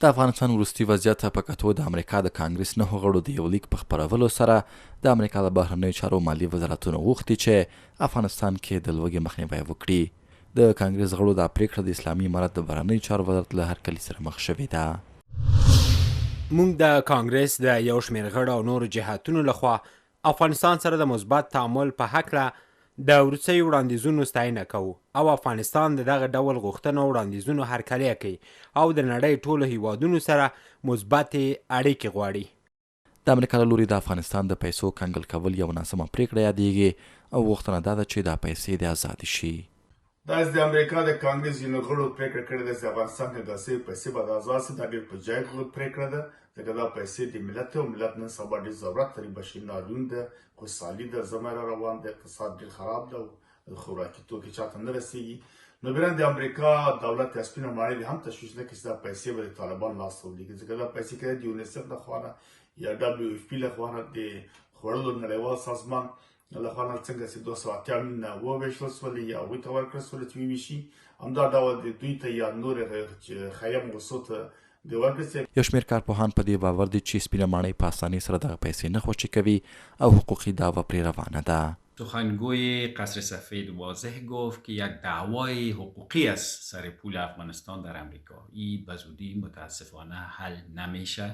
د افغانستان وروستي وضعیت په کتو د امریکا د کانګرس 9 غړو د یو لیک په خپرولو سره د امریکا د بهرنیو چارو مالي وزارتونه غوښتي چې افغانستان کې د لوږې مخنیوی وکړي. د کانګرس غړو دا پریکړه د اسلامي امارت د بهرنیو چارو وزارت له هرکلي سره مخ شوې ده. موږ د کانګرس د یو شمېر غړو او نورو جهاتونو لخوا افغانستان سره د مثبت تعامل په هکله د وروستیو وړاندیزونو ستاینه کوو او افغانستان د دغه ډول غوښتنو او وړاندیزونو هرکلی کوي او د نړۍ ټولو هیوادونو سره مثبتې اړیکې غواړي. د امریکا له لوري د افغانستان د پیسو کنګل کول یو ناسمه پریکړه یادېږي او غوښتنه دا ده چې دا پیسې د ازادي شي. دا د امریکا د کانګرس ځینو غړو پریکړه کړې ده چې افغانستان کې داسې پیسې به د ازاد سي. دا ډېر په ځای پریکړه ده ځکه دا پیسې د ملت او ملت نن سبا ډېر ضرورت لري. بشري ناورین ده، خوشحالي ده، ژمی را روان ده، اقتصاد ډېر خراب ده او خوراکي توکي چاته نه رسېږي. نو بیرن د امریکا دولت یا سپینه ماڼۍ هم تشویش نه کوي چې دا پیسې به د طالبان لاس ته ولېږي ځکه دا پیسې که د یونیسف لخوا نه یا دبلیو اف پي لخوا نه د خوړلو نړیوال سازمان لخوا نه څنګه چې 280 میلیونه وویشتل شولې یا هغوی ته ورکړل شولې چې وویشي، همدا ډول د دوی ته یا نورې خیم غوڅو ته د ورکړل. یو شمېر کارپوهان په دې باور دي چې سپینه ماڼۍ په اسانۍ سره دغه پیسې نه خوشې کوي او حقوقي دعوا پرې روانه ده. سخنگوی قصر سفید واضح گفت که یک دعوای حقوقی است سر پول افغانستان در امریکا. این به زودی متاسفانه حل نمیشه.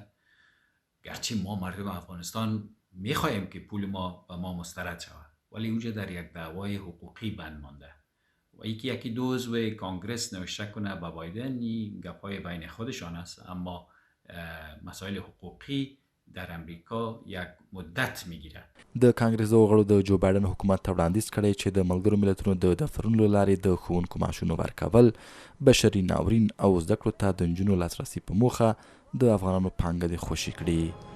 گرچه ما مردم افغانستان میخواهیم که پول ما به ما مسترد شود ولی اونجا در یک دعوای حقوقی بند مانده و یکی دو عضو کانگرس نوشته کنه به بایدن این گپای بین خودشان است، اما مسائل حقوقی در امریکا یک مدت میگیره. د کانګرس دغو غړو د جو بایدن حکومت ته وړاندیز کړی چې د ملګرو ملتونو د دفترونو له لارې د ښوونکو معاشونو ورکول، بشري ناورین او زده کړو ته د نجونو لاسرسي په موخه د افغانانو پانګه دې خوشي کړي.